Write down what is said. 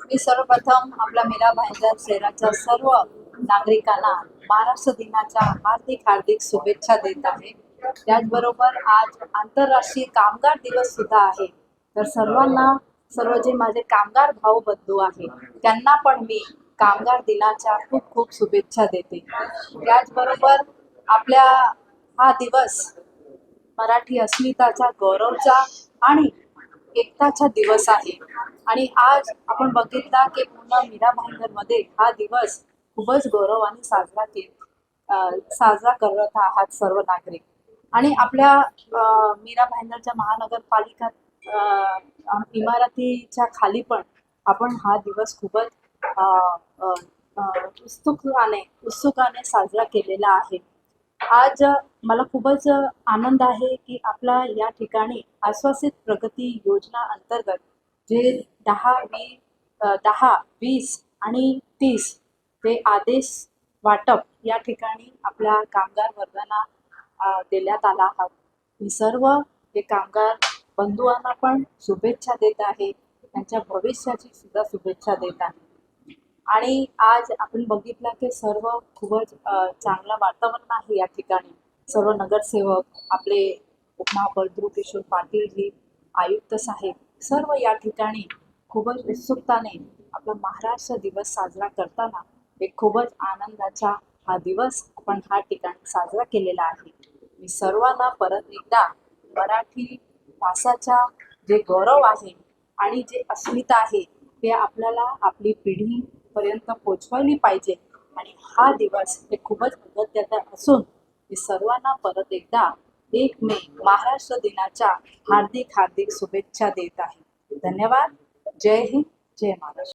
मी सर्वप्रथम आपल्या मीरा भाईंदर शहराच्या सर्व नागरिकांना महाराष्ट्र दिनाच्या हार्दिक हार्दिक शुभेच्छा देत आहे. त्याचबरोबर आज आंतरराष्ट्रीय कामगार दिवस सुद्धा आहे. तर सर्व जे माझे कामगार भाऊ बंधू आहे त्यांना पण मी कामगार दिनाच्या खूप खूप शुभेच्छा देते. त्याचबरोबर आपल्या हा दिवस मराठी अस्मिताचा, गौरवचा आणि एकताचा दिवस आहे. आणि आज आपण बघितला की पूर्ण मीरा भाईंदरमध्ये हा दिवस खूपच गौरवाने साजरा करत आहात सर्व नागरिक. आणि आपल्या मीरा भाईंदरच्या महानगरपालिका इमारतीच्या खाली पण आपण हा दिवस खूपच अ, अ, अ, उत्सुकाने साजरा केलेला आहे. आज मला खूपच आनंद आहे की आपला या ठिकाणी आश्वासित प्रगती योजना अंतर्गत जे 10, 20 आणि 30 ते आदेश वाटप या ठिकाणी आपल्या कामगार वर्गांना देण्यात आला आहे. मी सर्व हे कामगार बंधूंना पण शुभेच्छा देत आहे, त्यांच्या भविष्याची सुद्धा शुभेच्छा देत आहे. आणि आज आपण बघितलं की सर्व खूपच चांगलं वातावरण आहे या ठिकाणी. सर्व नगरसेवक आपले उपमहापौर किशोर पाटील जी, आयुक्त साहेब सर्व या ठिकाणी खूपच उत्सुकताने आपला महाराष्ट्र दिवस साजरा करताना एक खूपच आनंदाचा हा दिवस आपण हा ठिकाणी साजरा केलेला आहे. मी सर्वांना परत एकदा मराठी भाषाचा जे गौरव आहे आणि जे अस्मिता आहे ते आपल्याला आपली पिढी पर्यंत पोचवायला पाहिजे. आणि हा दिवस हे खूपच अगत्याचा असून मी सर्वांना परत एकदा 1 मे महाराष्ट्र दिनाच्या हार्दिक हार्दिक शुभेच्छा देत आहे. धन्यवाद. जय हिंद, जय महाराष्ट्र.